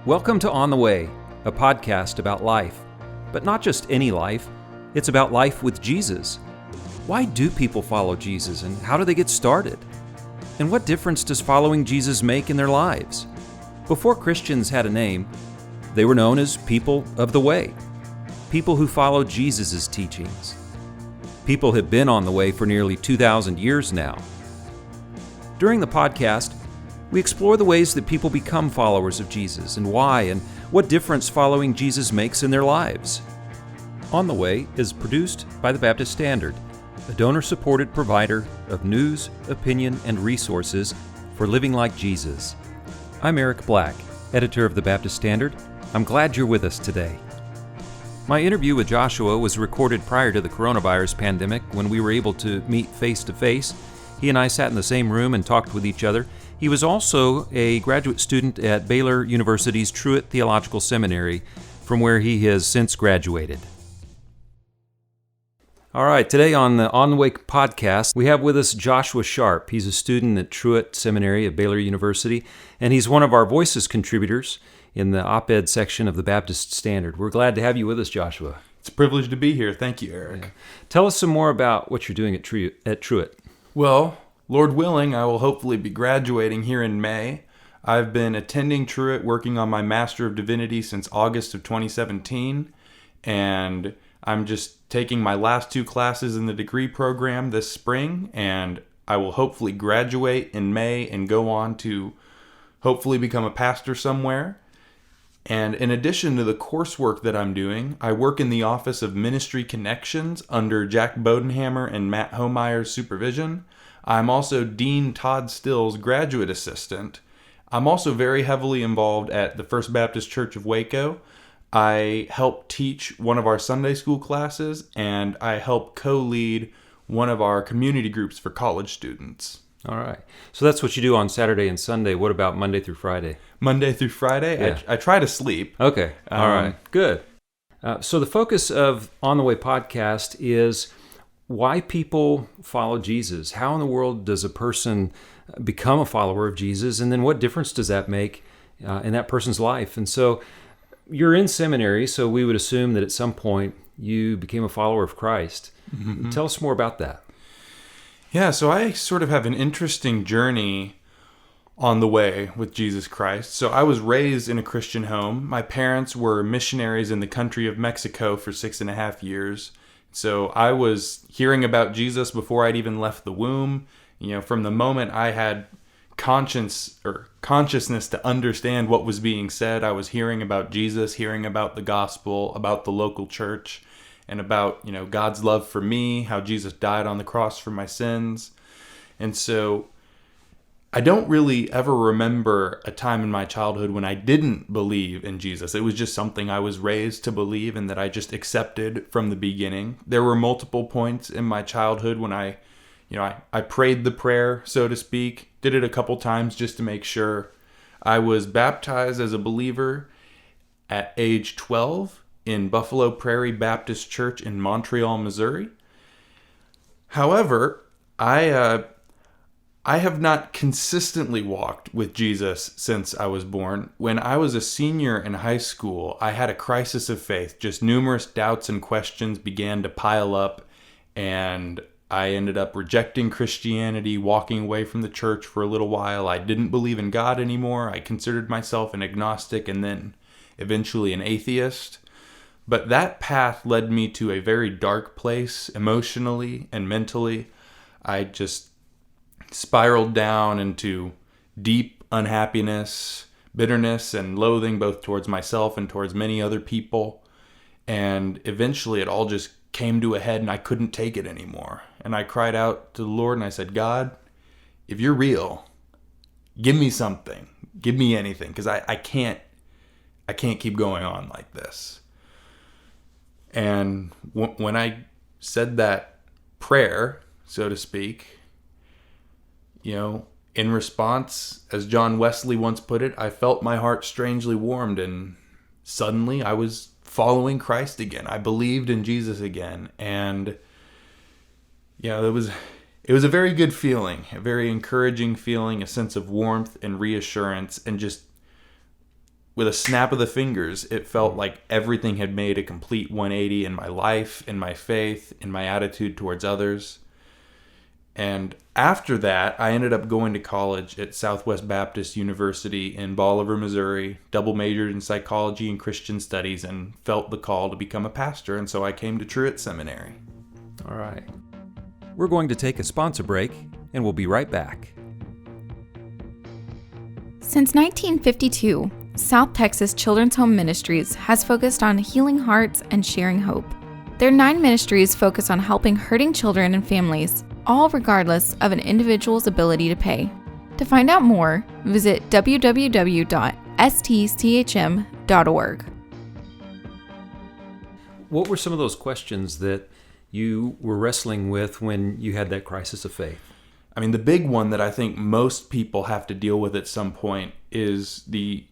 Welcome to On the Way, a podcast about life. But not just any life, it's about life with Jesus. Why do people follow Jesus, and how do they get started? And what difference does following Jesus make in their lives? Before Christians had a name, they were known as people of the way, people who followed Jesus' teachings. People have been on the way for nearly 2,000 years now. During the podcast, we explore the ways that people become followers of Jesus and why, and what difference following Jesus makes in their lives. On the Way is produced by the Baptist Standard, a donor-supported provider of news, opinion, and resources for living like Jesus. I'm Eric Black, editor of the Baptist Standard. I'm glad you're with us today. My interview with Joshua was recorded prior to the coronavirus pandemic when we were able to meet face-to-face. He and I sat in the same room and talked with each other. He was also a graduate student at Baylor University's Truett Theological Seminary, from where he has since graduated. All right, today on the On the Way podcast, we have with us Joshua Sharp. He's a student at Truett Seminary at Baylor University, and he's one of our Voices contributors in the op-ed section of the Baptist Standard. We're glad to have you with us, Joshua. It's a privilege to be here. Thank you, Eric. Yeah. Tell us some more about what you're doing at Truett. Well, Lord willing, I will hopefully be graduating here in May. I've been attending Truett, working on my Master of Divinity since August of 2017, and I'm just taking my last two classes in the degree program this spring, and I will hopefully graduate in May and go on to hopefully become a pastor somewhere. And in addition to the coursework that I'm doing, I work in the Office of Ministry Connections under Jack Bodenhammer and Matt Homeyer's supervision. I'm also Dean Todd Still's graduate assistant. I'm also very heavily involved at the First Baptist Church of Waco. I help teach one of our Sunday school classes, and I help co-lead one of our community groups for college students. All right. So that's what you do on Saturday and Sunday. What about Monday through Friday? Monday through Friday, Yeah. I try to sleep. Okay. All right. Good. So the focus of On the Way podcast is why people follow Jesus. How in the world does a person become a follower of Jesus? And then what difference does that make in that person's life? And so you're in seminary, so we would assume that at some point you became a follower of Christ. Mm-hmm. Tell us more about that. Yeah, so I sort of have an interesting journey on the way with Jesus Christ. So I was raised in a Christian home. My parents were missionaries in the country of Mexico for 6.5 years. So I was hearing about Jesus before I'd even left the womb. You know, from the moment I had consciousness to understand what was being said, I was hearing about Jesus, hearing about the gospel, about the local church, and about, you know, God's love for me, how Jesus died on the cross for my sins. And so I don't really ever remember a time in my childhood when I didn't believe in Jesus. It was just something I was raised to believe and that I just accepted from the beginning. There were multiple points in my childhood when I prayed the prayer, so to speak, did it a couple times just to make sure. I was baptized as a believer at age 12 in Buffalo Prairie Baptist Church in Montreal, Missouri. However, I have not consistently walked with Jesus since I was born. When I was a senior in high school, I had a crisis of faith. Just numerous doubts and questions began to pile up, and I ended up rejecting Christianity, walking away from the church for a little while. I didn't believe in God anymore. I considered myself an agnostic and then eventually an atheist. But that path led me to a very dark place emotionally and mentally. I just spiraled down into deep unhappiness, bitterness, and loathing both towards myself and towards many other people. And eventually it all just came to a head and I couldn't take it anymore. And I cried out to the Lord and I said, God, if you're real, give me something. Give me anything, because I can't keep going on like this. And when I said that prayer, so to speak, you know, in response, as John Wesley once put it, I felt my heart strangely warmed, and suddenly I was following Christ again. I believed in Jesus again, and you know, it was a very good feeling, a very encouraging feeling, a sense of warmth and reassurance, and just with a snap of the fingers, it felt like everything had made a complete 180 in my life, in my faith, in my attitude towards others. And after that, I ended up going to college at Southwest Baptist University in Bolivar, Missouri, double majored in psychology and Christian studies, and felt the call to become a pastor. And so I came to Truett Seminary. All right. We're going to take a sponsor break, and we'll be right back. Since 1952, South Texas Children's Home Ministries has focused on healing hearts and sharing hope. Their 9 ministries focus on helping hurting children and families, all regardless of an individual's ability to pay. To find out more, visit www.stchm.org. What were some of those questions that you were wrestling with when you had that crisis of faith? I mean, the big one that I think most people have to deal with at some point is the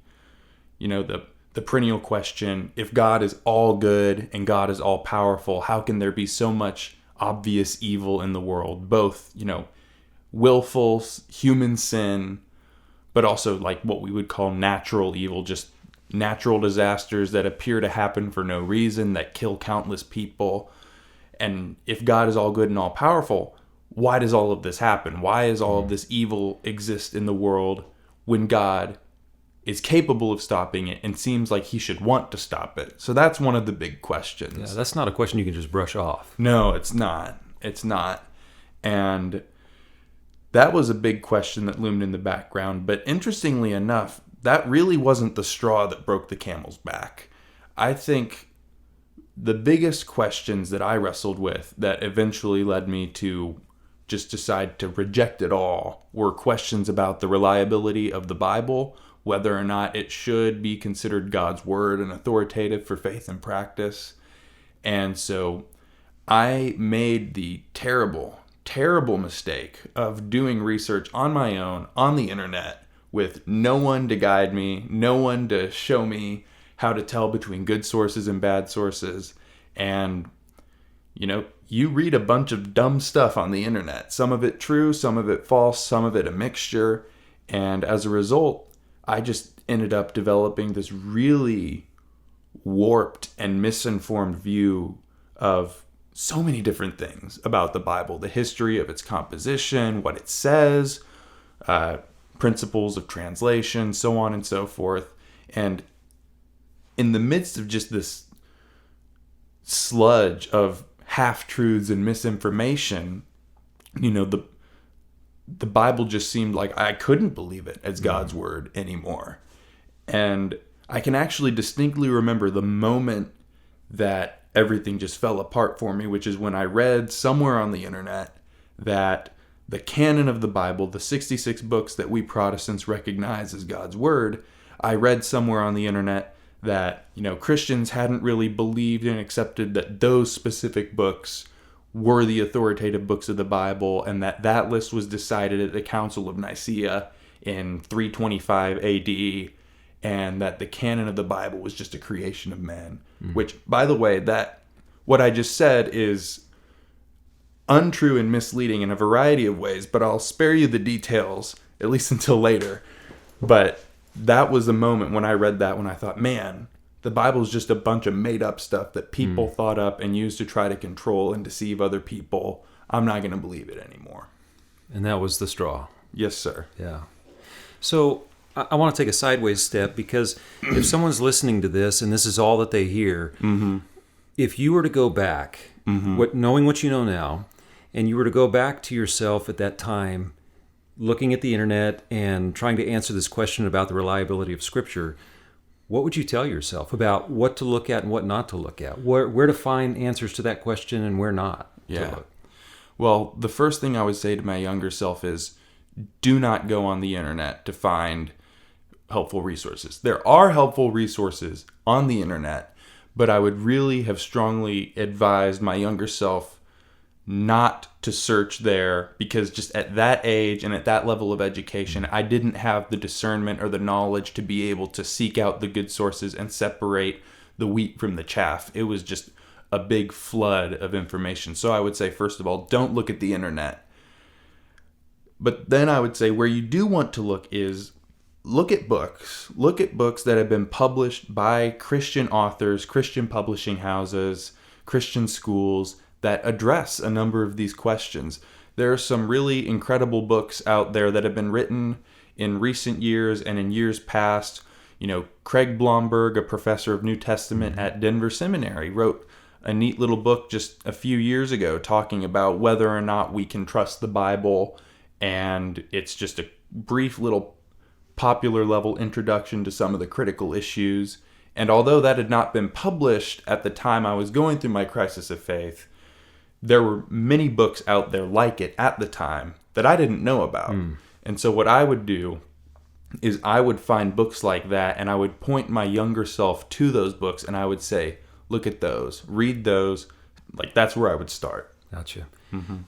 perennial question, if God is all good and God is all powerful, how can there be so much obvious evil in the world? Both, willful human sin, but also like what we would call natural evil, just natural disasters that appear to happen for no reason, that kill countless people. And if God is all good and all powerful, why does all of this happen? Why does all of this evil exist in the world when God is capable of stopping it and seems like he should want to stop it? So that's one of the big questions. Yeah, that's not a question you can just brush off. No, it's not. It's not. And that was a big question that loomed in the background. But interestingly enough, that really wasn't the straw that broke the camel's back. I think the biggest questions that I wrestled with that eventually led me to just decide to reject it all were questions about the reliability of the Bible, whether or not it should be considered God's word and authoritative for faith and practice. And so I made the terrible, terrible mistake of doing research on my own on the internet with no one to guide me, no one to show me how to tell between good sources and bad sources. And, you read a bunch of dumb stuff on the internet, some of it true, some of it false, some of it a mixture. And as a result, I just ended up developing this really warped and misinformed view of so many different things about the Bible, the history of its composition, what it says, principles of translation, so on and so forth. And in the midst of just this sludge of half-truths and misinformation, the Bible just seemed like I couldn't believe it as God's word anymore. And I can actually distinctly remember the moment that everything just fell apart for me, which is when I read somewhere on the internet that the canon of the Bible, the 66 books that we Protestants recognize as God's word, I read somewhere on the internet that, Christians hadn't really believed and accepted that those specific books were the authoritative books of the Bible, and that list was decided at the Council of Nicaea in 325 AD, and that the canon of the Bible was just a creation of man. Which, by the way, that what I just said is untrue and misleading in a variety of ways, but I'll spare you the details, at least until later. But that was the moment when I read that, when I thought, man, the Bible is just a bunch of made-up stuff that people thought up and used to try to control and deceive other people. I'm not going to believe it anymore. And that was the straw. Yes, sir. Yeah. So I want to take a sideways step, because if someone's listening to this and this is all that they hear, if you were to go back, knowing what you know now, and you were to go back to yourself at that time, looking at the internet and trying to answer this question about the reliability of Scripture, what would you tell yourself about what to look at and what not to look at? Where to find answers to that question and where not to look? Well, the first thing I would say to my younger self is, do not go on the internet to find helpful resources. There are helpful resources on the internet, but I would really have strongly advised my younger self not to search there, because just at that age and at that level of education, I didn't have the discernment or the knowledge to be able to seek out the good sources and separate the wheat from the chaff. It was just a big flood of information. So I would say, first of all, don't look at the internet. But then I would say where you do want to look is look at books. Look at books that have been published by Christian authors, Christian publishing houses, Christian schools that address a number of these questions. There are some really incredible books out there that have been written in recent years and in years past. Craig Blomberg, a professor of New Testament at Denver Seminary, wrote a neat little book just a few years ago talking about whether or not we can trust the Bible. And it's just a brief little popular level introduction to some of the critical issues. And although that had not been published at the time I was going through my crisis of faith, there were many books out there like it at the time that I didn't know about. And so what I would do is I would find books like that, and I would point my younger self to those books, and I would say, look at those, read those. Like, that's where I would start. Gotcha.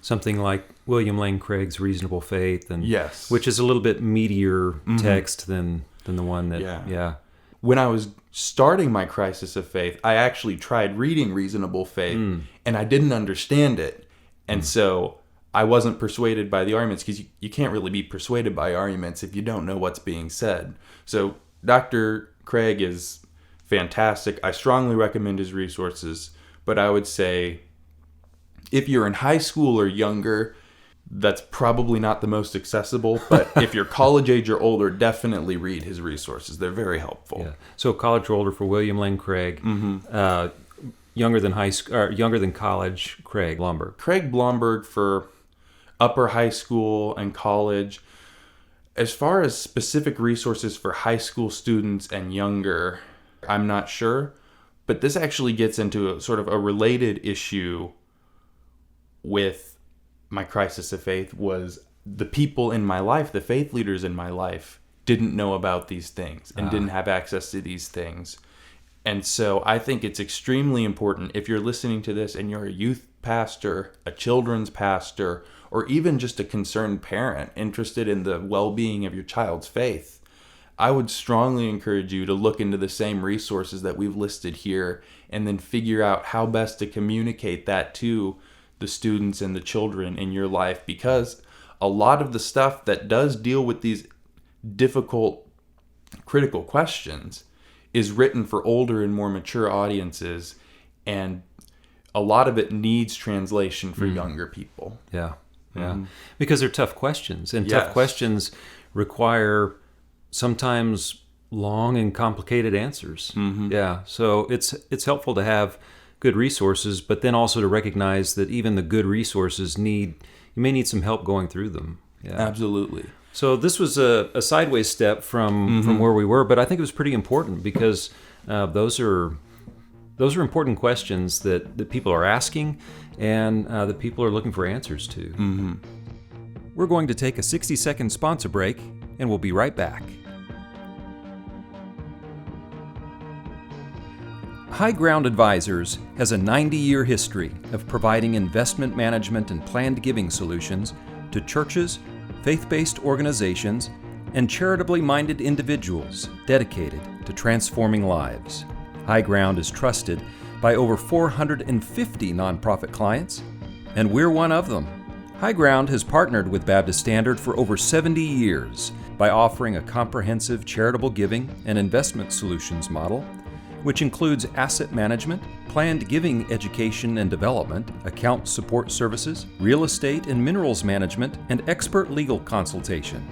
Something like William Lane Craig's Reasonable Faith, and yes, which is a little bit meatier text than the one that, When I was starting my crisis of faith, I actually tried reading Reasonable Faith, and I didn't understand it. And so I wasn't persuaded by the arguments, because you can't really be persuaded by arguments if you don't know what's being said. So Dr. Craig is fantastic. I strongly recommend his resources, but I would say if you're in high school or younger, that's probably not the most accessible, but if you're college age or older, definitely read his resources. They're very helpful. Yeah. So college or older for William Lane Craig, younger than college, Craig Blomberg. Craig Blomberg for upper high school and college. As far as specific resources for high school students and younger, I'm not sure, but this actually gets into a sort of a related issue with my crisis of faith. Was the people in my life, the faith leaders in my life, didn't know about these things and didn't have access to these things. And so I think it's extremely important, if you're listening to this and you're a youth pastor, a children's pastor, or even just a concerned parent interested in the well-being of your child's faith, I would strongly encourage you to look into the same resources that we've listed here, and then figure out how best to communicate that to the students and the children in your life, because a lot of the stuff that does deal with these difficult, critical questions is written for older and more mature audiences, and a lot of it needs translation for younger people. Because they're tough questions, and tough questions require sometimes long and complicated answers. So it's helpful to have good resources, but then also to recognize that even the good resources you may need some help going through them. Absolutely. So this was a sideways step from where we were, but I think it was pretty important, because those are important questions that people are asking, and that people are looking for answers to. We're going to take a 60-second sponsor break, and we'll be right back. High Ground Advisors has a 90-year history of providing investment management and planned giving solutions to churches, faith-based organizations, and charitably minded individuals dedicated to transforming lives. High Ground is trusted by over 450 nonprofit clients, and we're one of them. High Ground has partnered with Baptist Standard for over 70 years by offering a comprehensive charitable giving and investment solutions model, which includes asset management, planned giving education and development, account support services, real estate and minerals management, and expert legal consultation.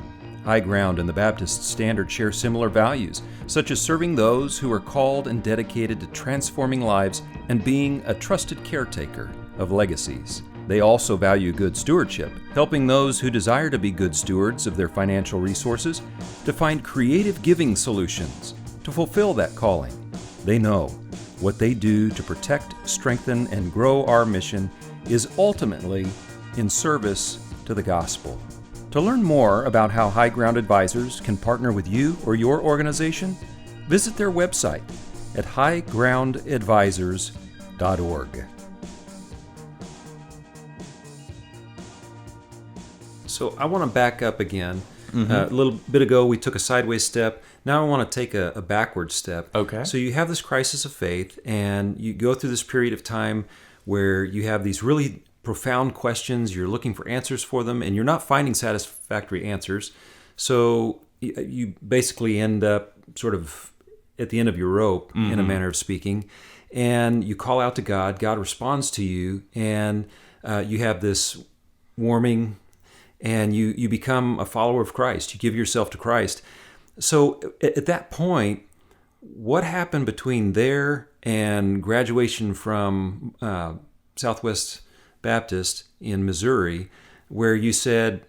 High Ground and the Baptist Standard share similar values, such as serving those who are called and dedicated to transforming lives and being a trusted caretaker of legacies. They also value good stewardship, helping those who desire to be good stewards of their financial resources to find creative giving solutions to fulfill that calling. They know what they do to protect, strengthen, and grow our mission is ultimately in service to the gospel. To learn more about how High Ground Advisors can partner with you or your organization, visit their website at highgroundadvisors.org. So I want to back up again. A little bit ago, we took a sideways step. Now I want to take a backward step. Okay. So you have this crisis of faith, and you go through this period of time where you have these really profound questions. You're looking for answers for them, and you're not finding satisfactory answers. So you basically end up sort of at the end of your rope, in a manner of speaking, and you call out to God. God responds to you, and you have this warming, and you become a follower of Christ. You give yourself to Christ. So at that point, what happened between there and graduation from Southwest Baptist in Missouri, where you said,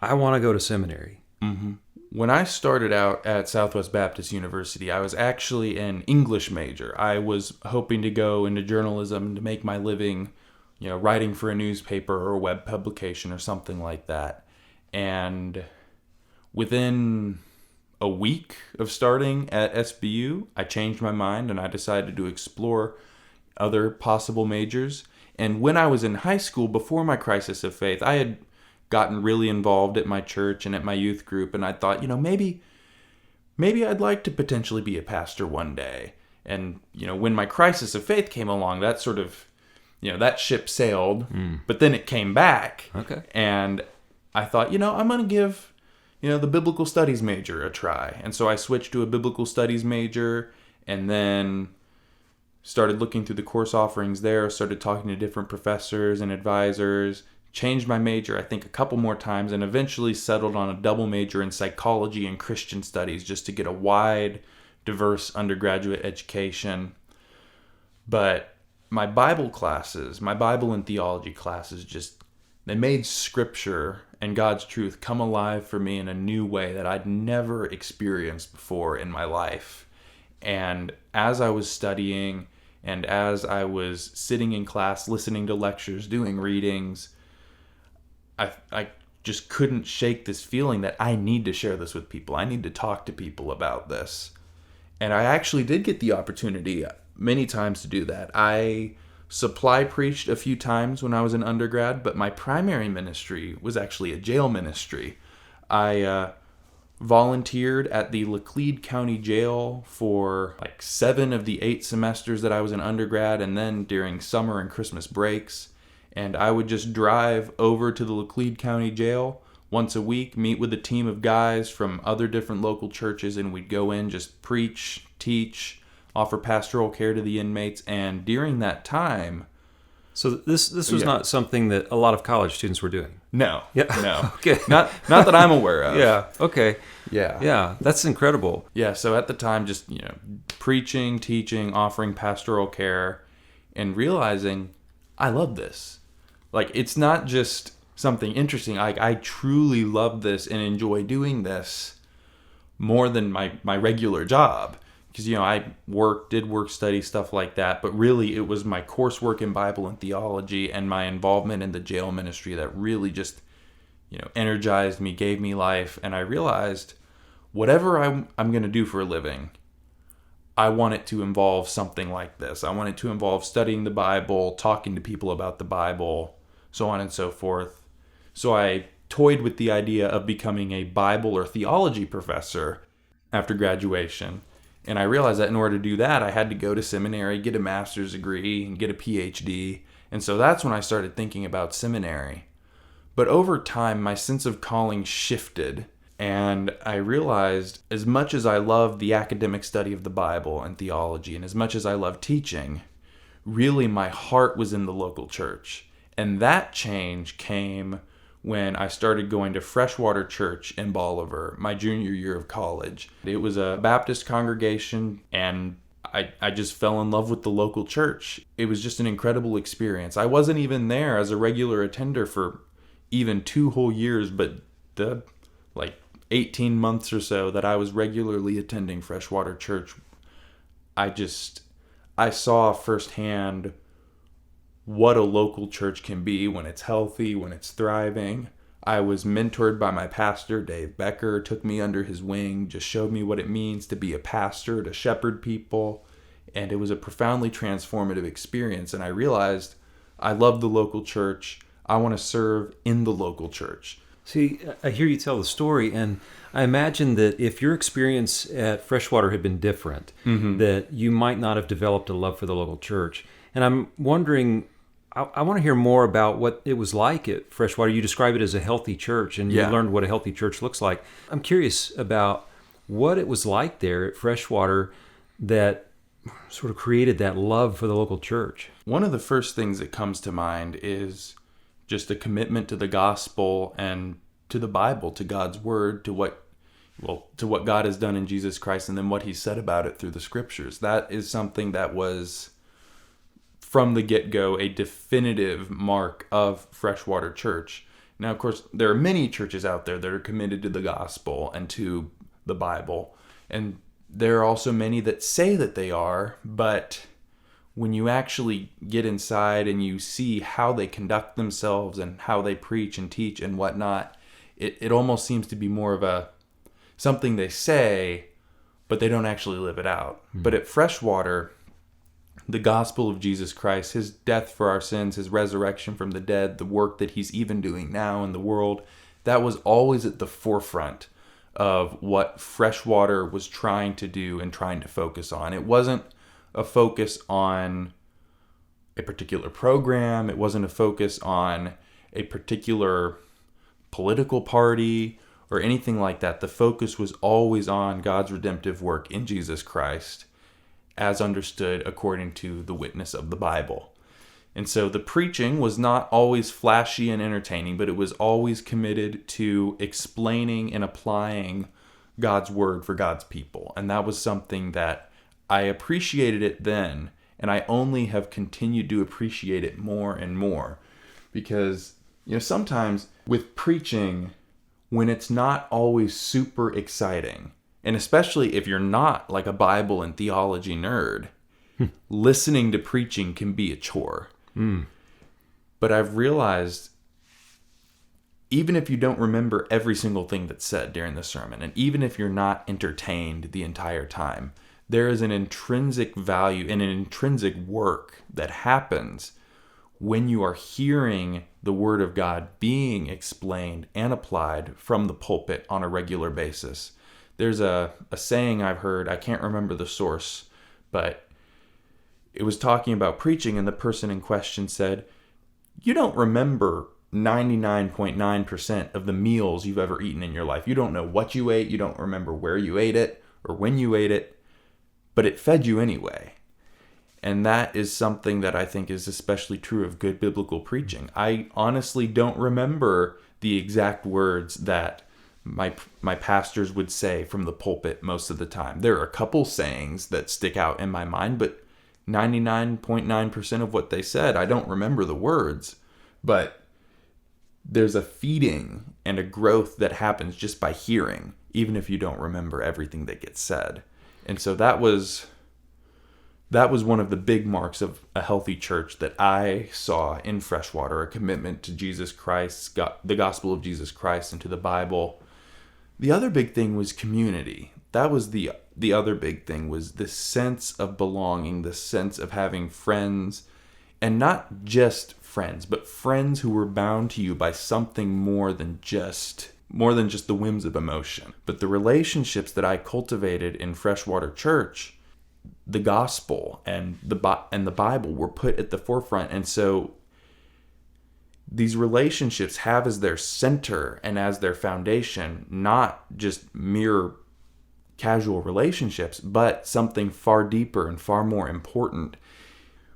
I want to go to seminary? Mm-hmm. When I started out at Southwest Baptist University, I was actually an English major. I was hoping to go into journalism to make my living, writing for a newspaper or a web publication or something like that. And within a week of starting at SBU, I changed my mind and I decided to explore other possible majors. And when I was in high school, before my crisis of faith, I had gotten really involved at my church and at my youth group, and I thought, maybe I'd like to potentially be a pastor one day. And when my crisis of faith came along, that sort of that ship sailed, but then it came back. Okay. And I thought, I'm going to give the biblical studies major a try. And so I switched to a biblical studies major, and then started looking through the course offerings there, started talking to different professors and advisors, changed my major, I think, a couple more times, and eventually settled on a double major in psychology and Christian studies just to get a wide, diverse undergraduate education. But my Bible classes, my Bible and theology classes, they made Scripture and God's truth come alive for me in a new way that I'd never experienced before in my life. And as I was studying and as I was sitting in class, listening to lectures, doing readings, I just couldn't shake this feeling that I need to share this with people. I need to talk to people about this. And I actually did get the opportunity many times to do that. I supply preached a few times when I was an undergrad, but my primary ministry was actually a jail ministry. I volunteered at the Laclede County Jail for 7 of the 8 semesters that I was an undergrad, and then during summer and Christmas breaks. And I would just drive over to the Laclede County Jail once a week, meet with a team of guys from other different local churches, and we'd go in, just preach, teach, offer pastoral care to the inmates. And during that time... So this was not something that a lot of college students were doing? No. Yeah. No. Okay. Not that I'm aware of. Yeah. Okay. Yeah. Yeah. That's incredible. Yeah. So at the time, just, preaching, teaching, offering pastoral care, and realizing I love this. It's not just something interesting. I truly love this and enjoy doing this more than my regular job. Because, I did work study, stuff like that. But really, it was my coursework in Bible and theology and my involvement in the jail ministry that really just, energized me, gave me life. And I realized whatever I'm going to do for a living, I want it to involve something like this. I want it to involve studying the Bible, talking to people about the Bible, so on and so forth. So I toyed with the idea of becoming a Bible or theology professor after graduation. And I realized that in order to do that, I had to go to seminary, get a master's degree, and get a PhD. And so that's when I started thinking about seminary. But over time, my sense of calling shifted. And I realized as much as I loved the academic study of the Bible and theology, and as much as I loved teaching, really my heart was in the local church. And that change came when I started going to Freshwater Church in Bolivar, my junior year of college. It was a Baptist congregation, and I just fell in love with the local church. It was just an incredible experience. I wasn't even there as a regular attender for even 2 whole years, but the 18 months or so that I was regularly attending Freshwater Church, I saw firsthand what a local church can be when it's healthy, when it's thriving. I was mentored by my pastor, Dave Becker, took me under his wing, just showed me what it means to be a pastor, to shepherd people. And it was a profoundly transformative experience. And I realized I love the local church. I want to serve in the local church. See, I hear you tell the story, and I imagine that if your experience at Freshwater had been different, that you might not have developed a love for the local church. And I'm wondering, I want to hear more about what it was like at Freshwater. You describe it as a healthy church, and you learned what a healthy church looks like. I'm curious about what it was like there at Freshwater that sort of created that love for the local church. One of the first things that comes to mind is just a commitment to the gospel and to the Bible, to God's word, to what God has done in Jesus Christ, and then what he said about it through the scriptures. That is something that was, from the get-go, a definitive mark of Freshwater Church. Now, of course, there are many churches out there that are committed to the gospel and to the Bible, and there are also many that say that they are, but when you actually get inside and you see how they conduct themselves and how they preach and teach and whatnot, it almost seems to be more of something they say, but they don't actually live it out. But at Freshwater, the gospel of Jesus Christ, his death for our sins, his resurrection from the dead, the work that he's even doing now in the world, that was always at the forefront of what Freshwater was trying to do and trying to focus on. It wasn't a focus on a particular program. It wasn't a focus on a particular political party or anything like that. The focus was always on God's redemptive work in Jesus Christ, as understood according to the witness of the Bible. And so the preaching was not always flashy and entertaining, but it was always committed to explaining and applying God's word for God's people. And that was something that I appreciated it then, and I only have continued to appreciate it more and more. Because, sometimes with preaching, when it's not always super exciting, and especially if you're not like a Bible and theology nerd, listening to preaching can be a chore. But I've realized, even if you don't remember every single thing that's said during the sermon, and even if you're not entertained the entire time, there is an intrinsic value and an intrinsic work that happens when you are hearing the Word of God being explained and applied from the pulpit on a regular basis. There's a saying I've heard, I can't remember the source, but it was talking about preaching, and the person in question said, you don't remember 99.9% of the meals you've ever eaten in your life. You don't know what you ate, you don't remember where you ate it or when you ate it, but it fed you anyway. And that is something that I think is especially true of good biblical preaching. I honestly don't remember the exact words that my pastors would say from the pulpit most of the time. There are a couple sayings that stick out in my mind, but 99.9% of what they said, I don't remember the words. But there's a feeding and a growth that happens just by hearing, even if you don't remember everything that gets said. And so that was one of the big marks of a healthy church that I saw in Freshwater, a commitment to Jesus Christ, the gospel of Jesus Christ, and to the Bible. The other big thing was community. That was the other big thing, was this sense of belonging, the sense of having friends, and not just friends, but friends who were bound to you by something more than just the whims of emotion. But the relationships that I cultivated in Freshwater Church, the gospel and the Bible were put at the forefront. And so these relationships have as their center and as their foundation, not just mere casual relationships, but something far deeper and far more important.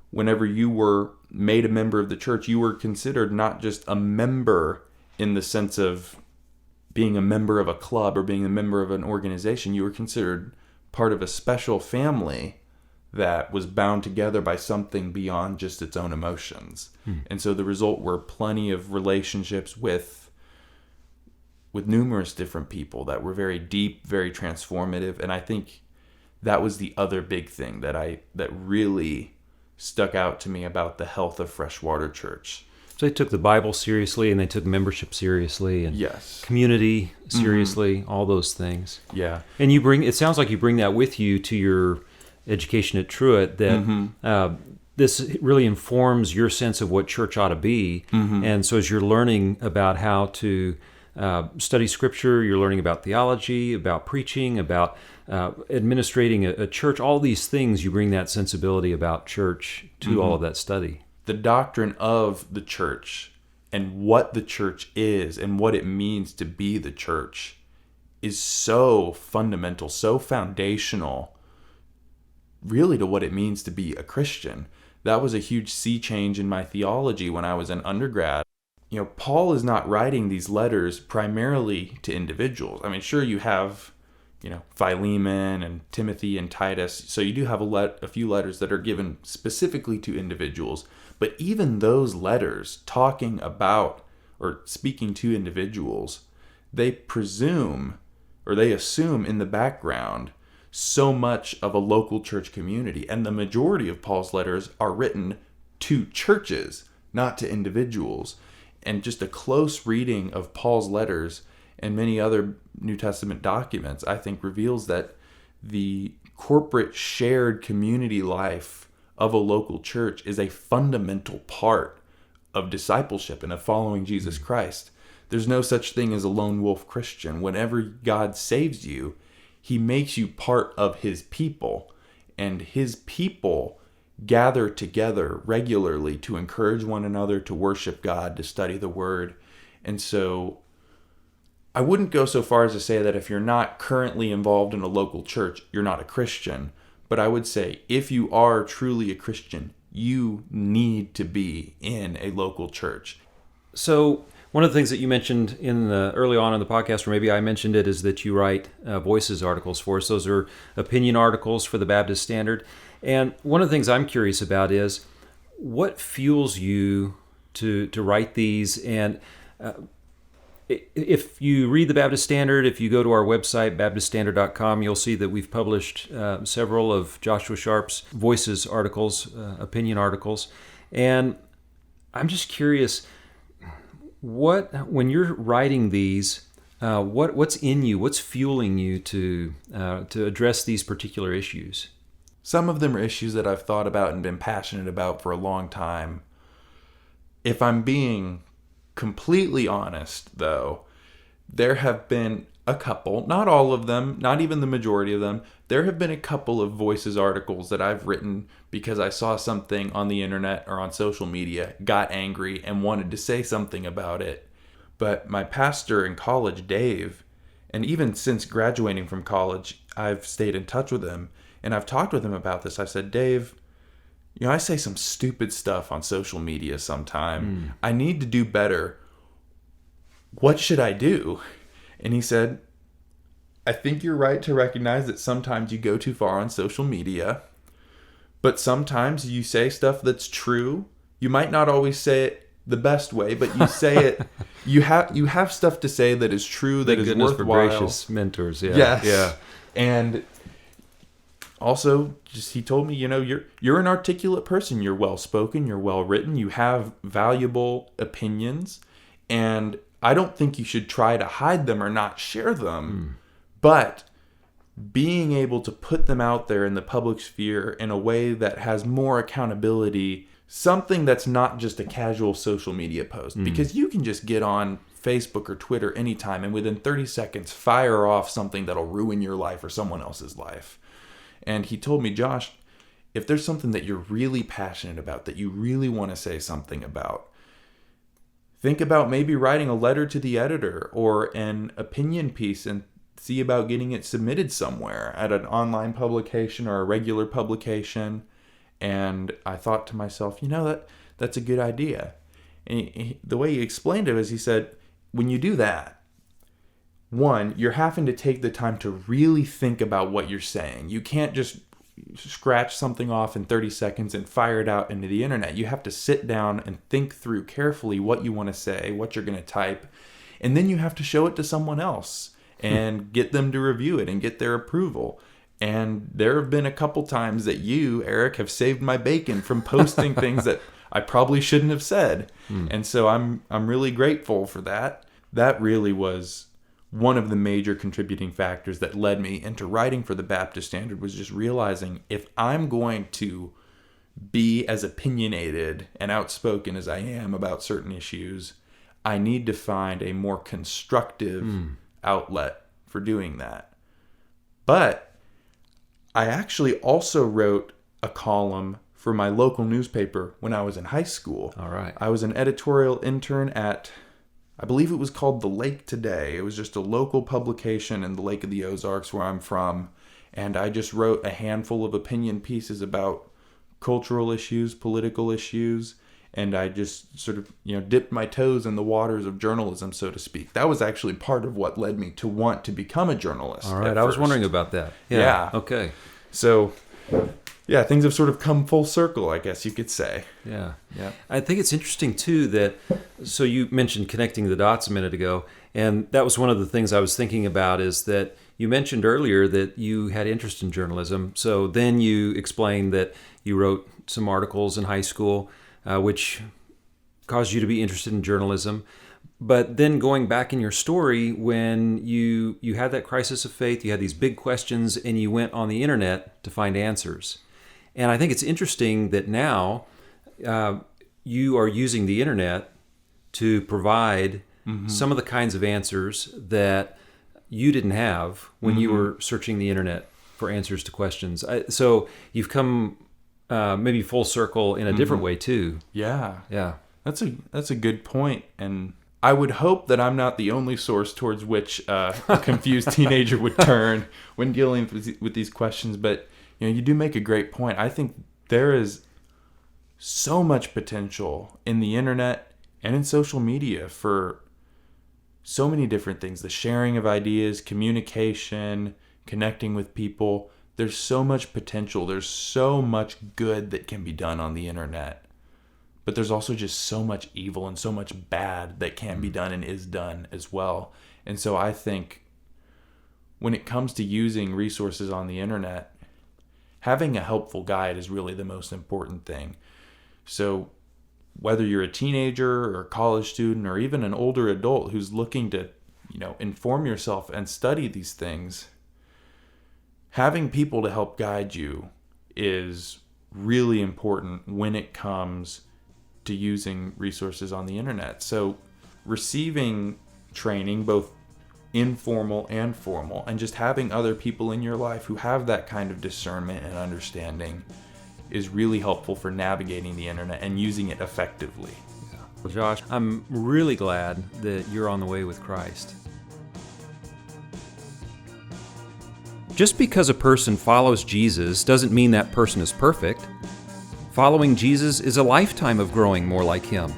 Whenever you were made a member of the church, you were considered not just a member in the sense of being a member of a club or being a member of an organization. You were considered part of a special family that was bound together by something beyond just its own emotions. And so the result were plenty of relationships with numerous different people that were very deep, very transformative. And I think that was the other big thing that really stuck out to me about the health of Freshwater Church. So they took the Bible seriously, and they took membership seriously, and yes, community seriously, all those things. Yeah. And it sounds like you bring that with you to your education at Truett, that this really informs your sense of what church ought to be. And so as you're learning about how to study Scripture, you're learning about theology, about preaching, about administrating a church, all these things, you bring that sensibility about church to all of that study. the doctrine of the church and what the church is and what it means to be the church is so fundamental, so foundational, really, to what it means to be a Christian. That was a huge sea change in my theology when I was an undergrad. Paul is not writing these letters primarily to individuals. I mean, sure, you have, Philemon and Timothy and Titus. So you do have a few letters that are given specifically to individuals. But even those letters talking about or speaking to individuals, they presume or they assume in the background so much of a local church community. And the majority of Paul's letters are written to churches, not to individuals. And just a close reading of Paul's letters and many other New Testament documents, I think, reveals that the corporate shared community life of a local church is a fundamental part of discipleship and of following Jesus Christ. There's no such thing as a lone wolf Christian. Whenever God saves you, he makes you part of his people, and his people gather together regularly to encourage one another, to worship God, to study the word. And so I wouldn't go so far as to say that if you're not currently involved in a local church, you're not a Christian. But I would say if you are truly a Christian, you need to be in a local church. So one of the things that you mentioned early on in the podcast, or maybe I mentioned it, is that you write Voices articles for us. Those are opinion articles for the Baptist Standard. And one of the things I'm curious about is what fuels you to write these. And if you read the Baptist Standard, if you go to our website, baptiststandard.com, you'll see that we've published several of Joshua Sharp's Voices articles, opinion articles. And I'm just curious, when you're writing these, what's in you? What's fueling you to address these particular issues? Some of them are issues that I've thought about and been passionate about for a long time. If I'm being completely honest, though, there have been a couple, not all of them, not even the majority of them, there have been a couple of Voices articles that I've written because I saw something on the internet or on social media, got angry, and wanted to say something about it. But my pastor in college, Dave, and even since graduating from college, I've stayed in touch with him, and I've talked with him about this. I said, Dave, I say some stupid stuff on social media sometime. I need to do better. What should I do? And he said, I think you're right to recognize that sometimes you go too far on social media, but sometimes you say stuff that's true. You might not always say it the best way, but you say it. You have stuff to say that is true, that is worthwhile. For gracious mentors, yeah. Yes. Yeah. And also, he told me, you're an articulate person. You're well-spoken. You're well-written. You have valuable opinions. And I don't think you should try to hide them or not share them. But being able to put them out there in the public sphere in a way that has more accountability, something that's not just a casual social media post. Because you can just get on Facebook or Twitter anytime and within 30 seconds fire off something that'll ruin your life or someone else's life. And he told me, Josh, if there's something that you're really passionate about, that you really want to say something about, think about maybe writing a letter to the editor or an opinion piece and see about getting it submitted somewhere at an online publication or a regular publication. And I thought to myself, that's a good idea. And the way he explained it is he said, when you do that, one, you're having to take the time to really think about what you're saying. You can't just scratch something off in 30 seconds and fire it out into the internet. You have to sit down and think through carefully what you want to say, what you're going to type, and then you have to show it to someone else and get them to review it and get their approval. And there have been a couple times that you, Eric, have saved my bacon from posting things that I probably shouldn't have said. And so I'm really grateful for that. That really was one of the major contributing factors that led me into writing for the Baptist Standard, was just realizing if I'm going to be as opinionated and outspoken as I am about certain issues, I need to find a more constructive outlet for doing that. But I actually also wrote a column for for my local newspaper when I was in high school. All right. I was an editorial intern at, I believe it was called The Lake Today. It was just a local publication in the Lake of the Ozarks where I'm from. And I just wrote a handful of opinion pieces about cultural issues, political issues. And I just sort of, dipped my toes in the waters of journalism, so to speak. That was actually part of what led me to want to become a journalist. All right. I was wondering about that. Yeah. Okay. So, yeah, things have sort of come full circle, I guess you could say. Yeah. I think it's interesting, too, that, so you mentioned connecting the dots a minute ago, and that was one of the things I was thinking about, is that you mentioned earlier that you had interest in journalism. So then you explained that you wrote some articles in high school, which caused you to be interested in journalism. But then going back in your story, when you had that crisis of faith, you had these big questions, and you went on the internet to find answers. And I think it's interesting that now you are using the internet to provide some of the kinds of answers that you didn't have when you were searching the internet for answers to questions. So you've come maybe full circle in a different way too. Yeah. Yeah. That's a good point. And I would hope that I'm not the only source towards which a confused teenager would turn when dealing with these questions. But you do make a great point. I think there is so much potential in the internet and in social media for so many different things. The sharing of ideas, communication, connecting with people. There's so much potential. There's so much good that can be done on the internet. But there's also just so much evil and so much bad that can be done and is done as well. And so I think when it comes to using resources on the internet, having a helpful guide is really the most important thing. So whether you're a teenager or a college student or even an older adult who's looking to, inform yourself and study these things, having people to help guide you is really important when it comes to using resources on the internet. So receiving training, both informal and formal, and just having other people in your life who have that kind of discernment and understanding is really helpful for navigating the internet and using it effectively. Yeah. Well, Josh, I'm really glad that you're on the way with Christ. Just because a person follows Jesus doesn't mean that person is perfect. Following Jesus is a lifetime of growing more like Him.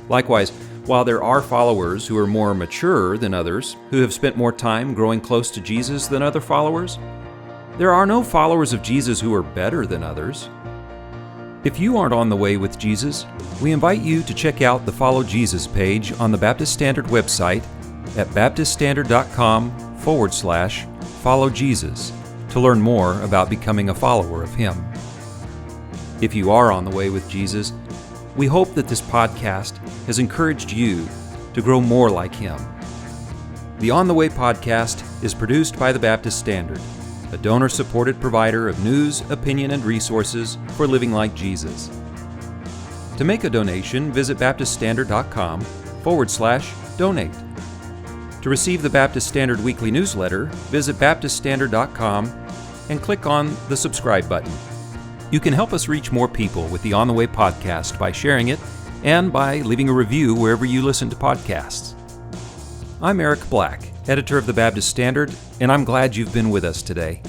Likewise, while there are followers who are more mature than others, who have spent more time growing close to Jesus than other followers, there are no followers of Jesus who are better than others. If you aren't on the way with Jesus, we invite you to check out the Follow Jesus page on the Baptist Standard website at baptiststandard.com/Follow Jesus to learn more about becoming a follower of Him. If you are on the way with Jesus, we hope that this podcast has encouraged you to grow more like Him. The On the Way podcast is produced by the Baptist Standard, a donor-supported provider of news, opinion, and resources for living like Jesus. To make a donation, visit baptiststandard.com/donate. To receive the Baptist Standard weekly newsletter, visit baptiststandard.com and click on the subscribe button. You can help us reach more people with the On the Way podcast by sharing it and by leaving a review wherever you listen to podcasts. I'm Eric Black, editor of the Baptist Standard, and I'm glad you've been with us today.